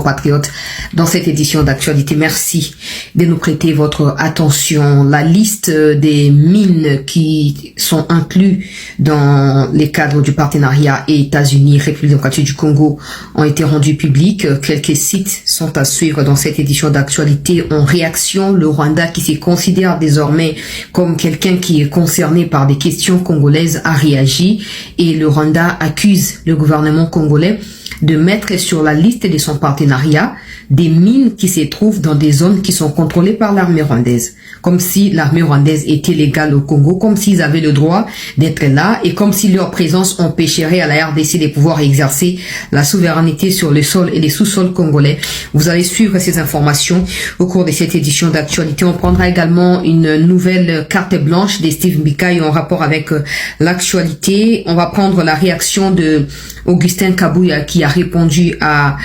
Compatriotes, dans cette édition d'actualité. Merci de nous prêter votre attention. La liste des mines qui sont inclus dans les cadres du partenariat États-Unis, République démocratique du Congo ont été rendus publics. Quelques sites sont à suivre dans cette édition d'actualité. En réaction, le Rwanda, qui se considère désormais comme quelqu'un qui est concerné par des questions congolaises, a réagi et le Rwanda accuse le gouvernement congolais de mettre sur la liste de son partenariat des mines qui se trouvent dans des zones qui sont contrôlées par l'armée rwandaise. Comme si l'armée rwandaise était légale au Congo, comme s'ils avaient le droit d'être là et comme si leur présence empêcherait à la RDC de pouvoir exercer la souveraineté sur le sol et les sous-sols congolais. Vous allez suivre ces informations au cours de cette édition d'actualité. On prendra également une nouvelle carte blanche de Steve Mbika en rapport avec l'actualité. On va prendre la réaction de Augustin Kabuya qui a répondu à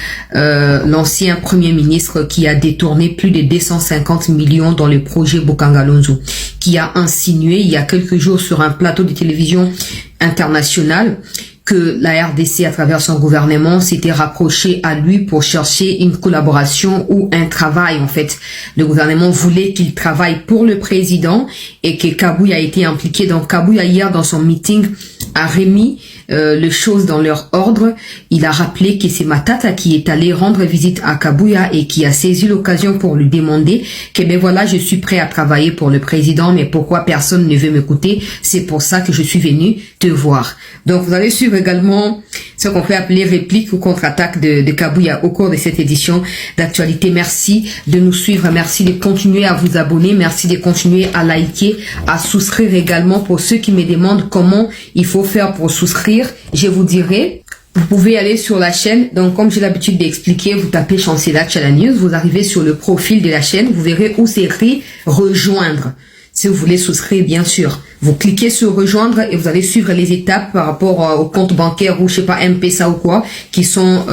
l'ancien premier ministre qui a détourné plus de 250 millions dans le projet Bokangalonzo, qui a insinué il y a quelques jours sur un plateau de télévision international que la RDC, à travers son gouvernement, s'était rapproché à lui pour chercher une collaboration ou un travail. En fait, le gouvernement voulait qu'il travaille pour le président et que Kabuya a été impliqué. Donc Kabuya, hier, dans son meeting, a remis les choses dans leur ordre. Il a rappelé que c'est Matata qui est allé rendre visite à Kabuya et qui a saisi l'occasion pour lui demander que ben voilà, je suis prêt à travailler pour le président, mais pourquoi personne ne veut m'écouter? C'est pour ça que je suis venu te voir. Donc vous allez suivre également ce qu'on peut appeler réplique ou contre-attaque de Kabuya au cours de cette édition d'actualité. Merci de nous suivre, merci de continuer à vous abonner, merci de continuer à liker, à souscrire également. Pour ceux qui me demandent comment il faut faire pour souscrire, je vous dirai, vous pouvez aller sur la chaîne. Donc comme j'ai l'habitude d'expliquer, vous tapez Chancela Channel News, vous arrivez sur le profil de la chaîne, vous verrez où c'est écrit rejoindre. Si vous voulez souscrire, bien sûr, vous cliquez sur rejoindre et vous allez suivre les étapes par rapport au compte bancaire ou je sais pas M-Pesa ou quoi qui sont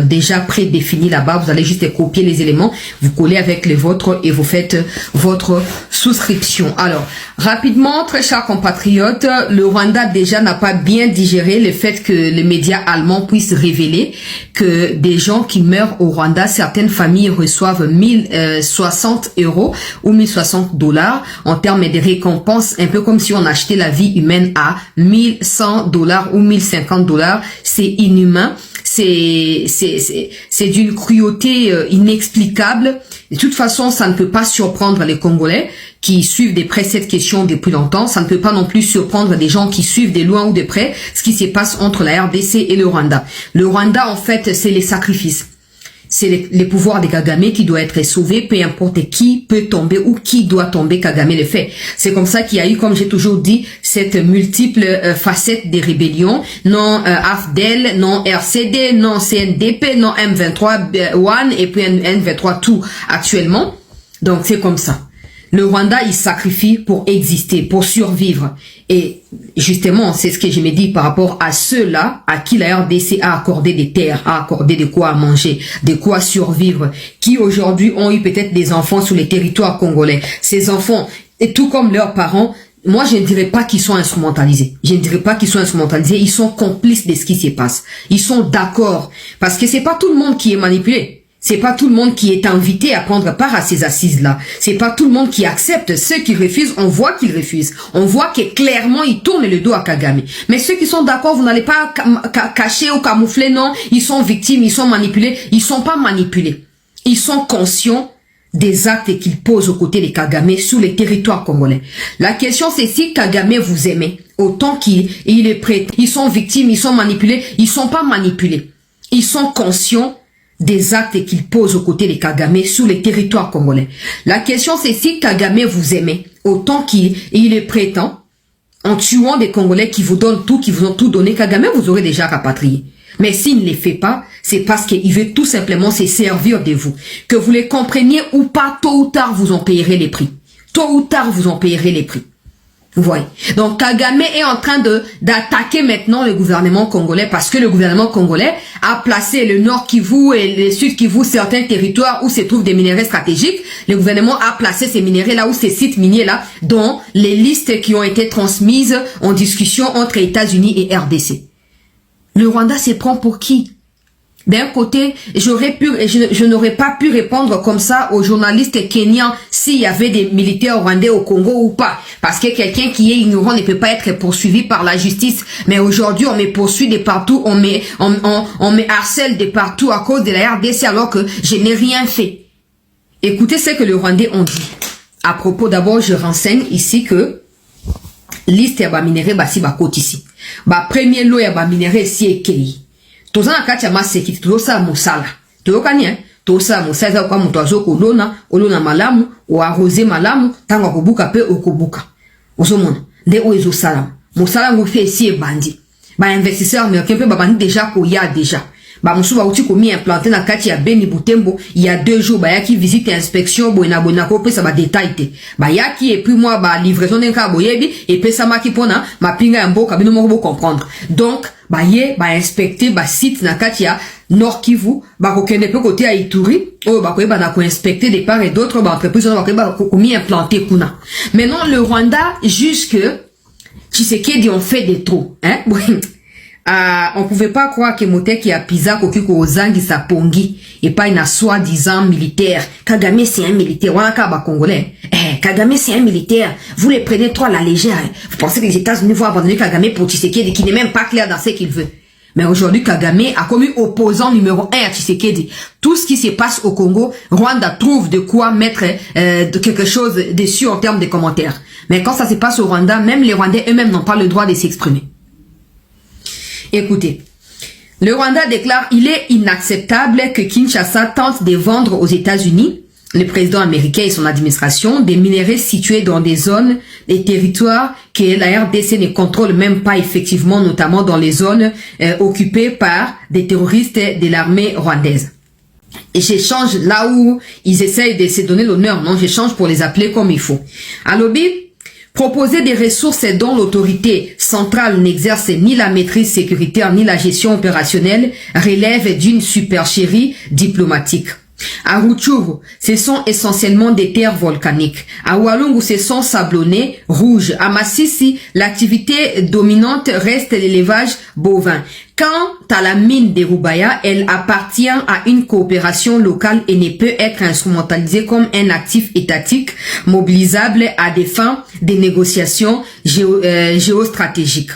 déjà prédéfinis là-bas. Vous allez juste copier les éléments, vous collez avec les vôtres et vous faites votre souscription. Alors, rapidement, très chers compatriotes, le Rwanda déjà n'a pas bien digéré le fait que les médias allemands puissent révéler que des gens qui meurent au Rwanda, certaines familles reçoivent 1060 € ou 1060 $ en termes de récompenses, un peu comme si on achetait la vie humaine à 1100 $ ou 1050 $. C'est inhumain. C'est d'une cruauté inexplicable. De toute façon, ça ne peut pas surprendre les Congolais qui suivent de près cette question depuis longtemps. Ça ne peut pas non plus surprendre des gens qui suivent de loin ou de près ce qui se passe entre la RDC et le Rwanda. Le Rwanda, en fait, c'est les sacrifices. C'est les pouvoirs de Kagame qui doit être sauvé, peu importe qui peut tomber ou qui doit tomber, Kagame le fait. C'est comme ça qu'il y a eu, comme j'ai toujours dit, cette multiple facette des rébellions. Non AFDEL, non RCD, non CNDP, non M23 One et puis M23 tout actuellement. Donc c'est comme ça. Le Rwanda, il sacrifie pour exister, pour survivre. Et justement, c'est ce que je me dis par rapport à ceux-là à qui la RDC a accordé des terres, a accordé de quoi manger, de quoi survivre, qui aujourd'hui ont eu peut-être des enfants sur les territoires congolais. Ces enfants, et tout comme leurs parents, moi je ne dirais pas qu'ils sont instrumentalisés. Je ne dirais pas qu'ils sont instrumentalisés. Ils sont complices de ce qui se passe. Ils sont d'accord. Parce que c'est pas tout le monde qui est manipulé. C'est pas tout le monde qui est invité à prendre part à ces assises-là. C'est pas tout le monde qui accepte. Ceux qui refusent, on voit qu'ils refusent. On voit que clairement, ils tournent le dos à Kagame. Mais ceux qui sont d'accord, vous n'allez pas cacher ou camoufler, non. Ils sont victimes, ils sont manipulés. Ils sont pas manipulés. Ils sont conscients des actes qu'ils posent aux côtés de Kagame sur les territoires congolais. La question, c'est si Kagame vous aimait, autant qu'il est prêt. Ils sont victimes, ils sont manipulés. Ils sont pas manipulés. Ils sont conscients des actes qu'il pose aux côtés de Kagame sur les territoires congolais. La question, c'est si Kagame vous aimait, autant qu'il est prétend, en tuant des Congolais qui vous donnent tout, qui vous ont tout donné, Kagame vous aurez déjà rapatrié. Mais s'il ne les fait pas, c'est parce qu'il veut tout simplement se servir de vous. Que vous les compreniez ou pas, tôt ou tard, vous en payerez les prix. Tôt ou tard, vous en payerez les prix. Vous voyez. Donc Kagame est en train d'attaquer maintenant le gouvernement congolais parce que le gouvernement congolais a placé le Nord Kivu et le Sud Kivu, certains territoires où se trouvent des minéraux stratégiques. Le gouvernement a placé ces minéraux là, où ces sites miniers là, dans les listes qui ont été transmises en discussion entre États-Unis et RDC. Le Rwanda se prend pour qui? D'un côté, je n'aurais pas pu répondre comme ça aux journalistes kenyans s'il y avait des militaires rwandais au Congo ou pas. Parce que quelqu'un qui est ignorant ne peut pas être poursuivi par la justice. Mais aujourd'hui, on me poursuit de partout, on me harcèle de partout à cause de la RDC alors que je n'ai rien fait. Écoutez ce que les Rwandais ont dit. À propos, d'abord, je renseigne ici que liste ya ba minéré basi ba côte ici. Ba premier lot ya ba minéré ici est Kei. Toza na kati ya maseki tosa musala. Toyokani tosa musala kwa mtu azoko olona malamu o arroser malamu tanga kobuka pe okobuka. Osomona nde oezo sala. Musala ngofe ici e bandi. Ba investisseur américain pe ba bandi déjà ko ya déjà. Ba musu ba uti komi implanté na kati ya Beni Butembo il y a 2 jours ba yaki visite inspection bona ko pe ça ba détail te. Ba yaki et puis moi ba livraison d'un ka boyebi et pe ça maki pona ma pinga mboka bino moko comprendre. Donc ba ye ba inspecter ba site na kati ya Nord Kivu ba ko kende pe côté à Ituri o ba ko ba na ko inspecter des part et d'autres ba entreprises ba ko komi implanté kuna. Maintenant le Rwanda jusque Tshisekedi on fait des trous hein. On pouvait pas croire que Moteki a Pisa Kokiko Ozangi sa pongi et pas une soi-disant militaire. Kagame c'est un militaire. Wana kaba congolais. Kagame c'est un militaire. Vous les prenez trop à la légère. Vous pensez que les États-Unis vont abandonner Kagame pour Tshisekedi qui n'est même pas clair dans ce qu'il veut. Mais aujourd'hui, Kagame a commis opposant numéro 1 à Tshisekedi. Tout ce qui se passe au Congo, Rwanda trouve de quoi mettre de quelque chose dessus en termes de commentaires. Mais quand ça se passe au Rwanda, même les Rwandais eux-mêmes n'ont pas le droit de s'exprimer. Écoutez, le Rwanda déclare il est inacceptable que Kinshasa tente de vendre aux États-Unis, le président américain et son administration, des minéraux situés dans des zones, des territoires que la RDC ne contrôle même pas effectivement, notamment dans les zones occupées par des terroristes de l'armée rwandaise. Et j'échange là où ils essayent de se donner l'honneur, non, j'échange pour les appeler comme il faut. À l'objet, proposer des ressources dont l'autorité centrale n'exerce ni la maîtrise sécuritaire ni la gestion opérationnelle relève d'une supercherie diplomatique. À Rutshuru, ce sont essentiellement des terres volcaniques. À Walungu, ce sont sablonnés, rouges. À Masisi, l'activité dominante reste l'élevage bovin. Quant à la mine de Rubaya, elle appartient à une coopération locale et ne peut être instrumentalisée comme un actif étatique mobilisable à des fins de négociations géostratégiques.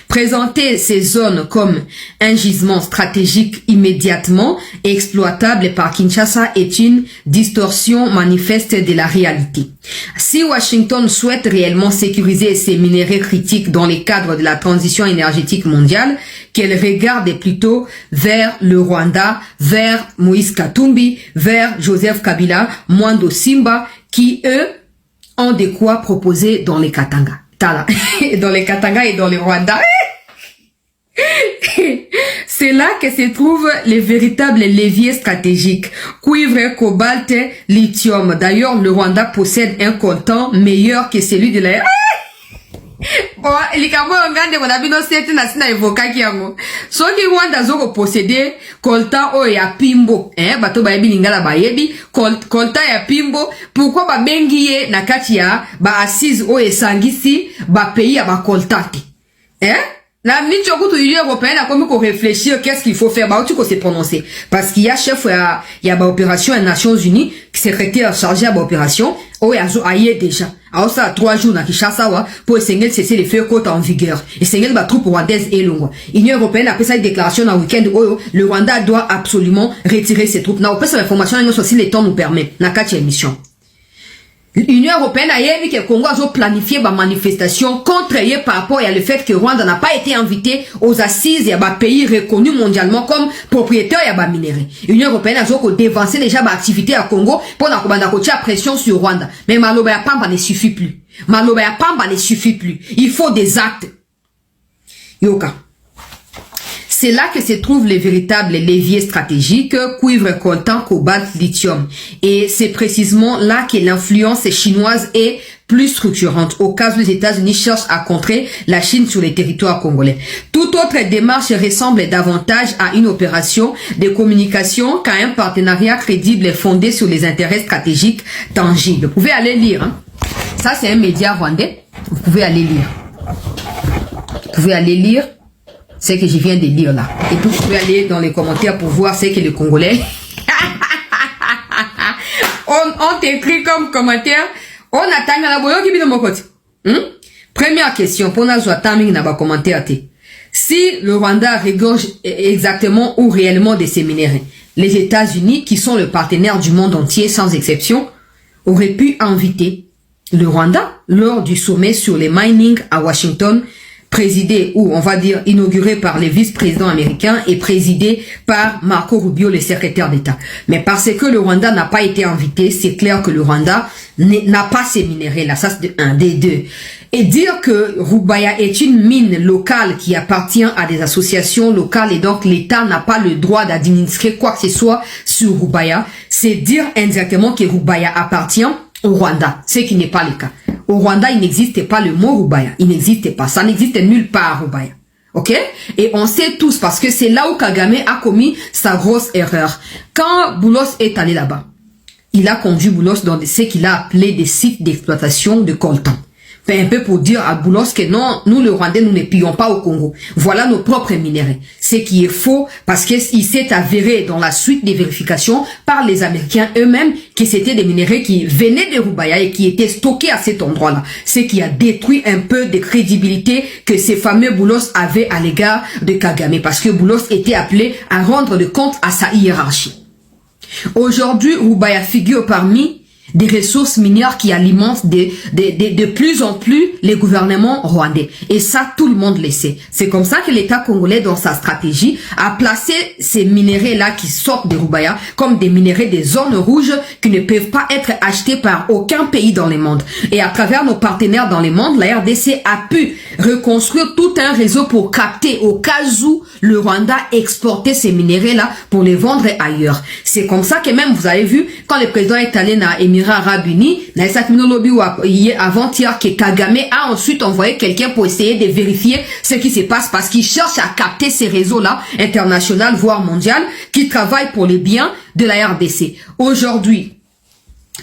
Présenter ces zones comme un gisement stratégique immédiatement exploitable par Kinshasa est une distorsion manifeste de la réalité. Si Washington souhaite réellement sécuriser ces minéraux critiques dans le cadre de la transition énergétique mondiale, qu'elle regarde plutôt vers le Rwanda, vers Moïse Katumbi, vers Joseph Kabila, Mwando Simba, qui eux ont de quoi proposer dans les Katanga. Dans les Katanga et dans les Rwanda. C'est là que se trouvent les véritables leviers stratégiques. Cuivre, cobalt, lithium. D'ailleurs, le Rwanda possède un coltan meilleur que celui de la... Soki Rwanda zoko posséder coltan o ya pimbo bato ba yebi lingala ba yebi coltan ya pimbo pourquoi ba bengiye na kati ya ba assise o esangisi ba pays ya ba coltan na nicho kutu Union européenne a comme qu'on réfléchir qu'est-ce qu'il faut faire ba tu ko se prononcer parce qu'il y a chef ya ba opération des Nations Unies secrétaire chargé à ba opération o ya zo aye déjà alors ça 3 jours na Kinshasa pour essayer cesser les feux côte en vigueur et essayer ba troupe rwandaise et longue Union européenne a fait ça une déclaration dans week-end le Rwanda doit absolument retirer ses troupes na opé cette information si le temps nous permet na kati émission. L'Union européenne a dit que le Congo a planifié ma manifestation contre eux par rapport à le fait que Rwanda n'a pas été invité aux assises et à pays reconnus mondialement comme propriétaire et minéraux. L'Union européenne a dévancé déjà ma activité à Congo pour la pression sur Rwanda. Mais Maloba Pamba ne suffit plus. Maloba Pamba ne suffit plus. Il faut des actes. Yoka. C'est là que se trouvent les véritables leviers stratégiques, cuivre, coltan, cobalt, lithium. Et c'est précisément là que l'influence chinoise est plus structurante, au cas où les États-Unis cherchent à contrer la Chine sur les territoires congolais. Toute autre démarche ressemble davantage à une opération de communication qu'à un partenariat crédible fondé sur les intérêts stratégiques tangibles. Vous pouvez aller lire. Ça, c'est un média rwandais. Vous pouvez aller lire. Vous pouvez aller lire. C'est que je viens de lire là. Et puis vous pouvez aller dans les commentaires pour voir ce que les Congolais... on t'écrit comme commentaire. On attend la boyo qui vit de mon côté. Première question. Pour nous attendre n'a pas commentaire. Si le Rwanda regorge exactement ou réellement de ces minéraux, les États-Unis, qui sont le partenaire du monde entier sans exception, auraient pu inviter le Rwanda lors du sommet sur les mining à Washington, présidé ou on va dire inauguré par les vice-présidents américains et présidé par Marco Rubio, le secrétaire d'État. Mais parce que le Rwanda n'a pas été invité, c'est clair que le Rwanda n'a pas ces minéraux là, ça c'est un des deux. Et dire que Rubaya est une mine locale qui appartient à des associations locales et donc l'État n'a pas le droit d'administrer quoi que ce soit sur Rubaya, c'est dire indirectement que Rubaya appartient au Rwanda, ce qui n'est pas le cas. Au Rwanda, il n'existe pas le mot Rubaya. Il n'existe pas. Ça n'existe nulle part, Rubaya. Ok? Et on sait tous parce que c'est là où Kagame a commis sa grosse erreur. Quand Boulos est allé là-bas, il a conduit Boulos dans ce qu'il a appelé des sites d'exploitation de coltan. Un peu pour dire à Boulos que non, nous le Rwandais, nous ne pillons pas au Congo. Voilà nos propres minéraux. Ce qui est faux parce qu'il s'est avéré dans la suite des vérifications par les Américains eux-mêmes que c'était des minéraux qui venaient de Rubaya et qui étaient stockés à cet endroit-là. Ce qui a détruit un peu de crédibilité que ces fameux Boulos avaient à l'égard de Kagame parce que Boulos était appelé à rendre de compte à sa hiérarchie. Aujourd'hui, Rubaya figure parmi des ressources minières qui alimentent de plus en plus les gouvernements rwandais. Et ça, tout le monde le sait. C'est comme ça que l'État congolais, dans sa stratégie, a placé ces minéraux-là qui sortent de Rubaya comme des minéraux des zones rouges qui ne peuvent pas être achetés par aucun pays dans le monde. Et à travers nos partenaires dans le monde, la RDC a pu reconstruire tout un réseau pour capter au cas où le Rwanda exportait ces minéraux-là pour les vendre ailleurs. C'est comme ça que même, vous avez vu, quand le président est allé dans Émirats Arabes Unis, avant-hier que Kagame a ensuite envoyé quelqu'un pour essayer de vérifier ce qui se passe parce qu'il cherche à capter ces réseaux-là, internationaux, voire mondial, qui travaillent pour les biens de la RDC. Aujourd'hui,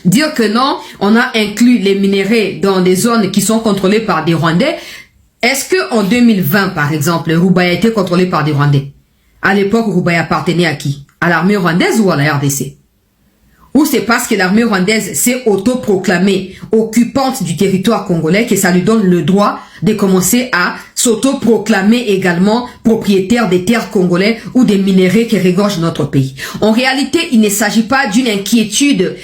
dire que non, on a inclus les minéraux dans des zones qui sont contrôlées par des Rwandais. Est-ce que en 2020, par exemple, Rubaya a été contrôlé par des Rwandais? À l'époque, Rubaya appartenait à qui? À l'armée rwandaise ou à la RDC? Ou c'est parce que l'armée rwandaise s'est autoproclamée occupante du territoire congolais que ça lui donne le droit de commencer à s'autoproclamer également propriétaire des terres congolais ou des minéraux qui regorgent notre pays. En réalité, il ne s'agit pas d'une inquiétude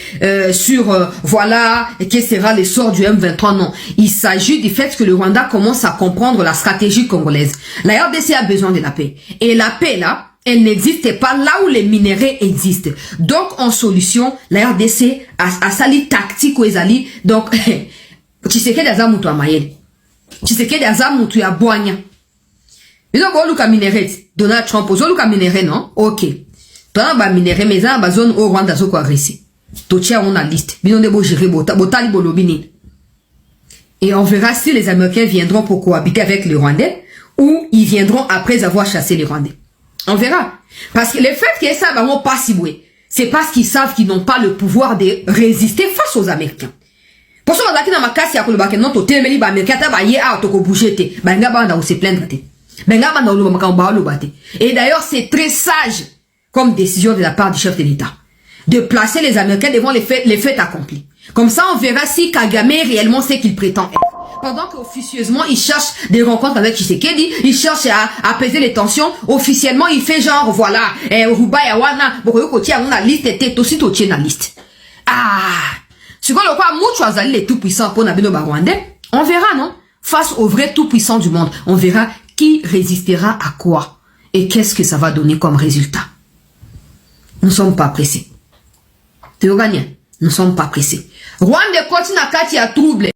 sur voilà quel sera le sort du M23, non. Il s'agit du fait que le Rwanda commence à comprendre la stratégie congolaise. La RDC a besoin de la paix. Et la paix là, elle n'existe pas là où les minéraux existent. Donc, en solution, la RDC a sali tactique ou ezali. Donc, tu sais que des amis tu as maïel. Tu sais que des amis tu as boigna. Mais donc, on a minéraux. Donald Trump, on a minéraux, non? Ok. Toi, on a minéraux, mais on a zone au Rwanda, so quoi agresser. Totia, on a liste. Bino de bo gérer, botali bolobini. Et on verra si les Américains viendront pour cohabiter avec les Rwandais ou ils viendront après avoir chassé les Rwandais. On verra. Parce que le fait que ça va pas si boué, c'est parce qu'ils savent qu'ils n'ont pas le pouvoir de résister face aux Américains. Pour ça, on a dit dans ma casse, il y a que le bac non, tu t'es les Américains, tu vas y aller, tu vas bouger, ben là, on va se plaindre. Ben là, on va le battre. Et d'ailleurs, c'est très sage comme décision de la part du chef de l'État de placer les Américains devant les faits accomplis. Comme ça, on verra si Kagame est réellement ce qu'il prétend être. Pendant qu'officieusement, il cherche des rencontres avec Tshisekedi, il cherche à apaiser les tensions, officiellement, il fait genre, voilà, Rubaya wana, Bokoyokotia, on a liste, et aussi totier na liste. Ah! C'est quoi le quoi, Mouchou Azali, les tout-puissants pour Nabino Barwandais? On verra, non? Face aux vrais tout-puissants du monde, on verra qui résistera à quoi et qu'est-ce que ça va donner comme résultat. Nous ne sommes pas pressés. Théoganien, nous ne sommes pas pressés. Rwanda continue à trouble.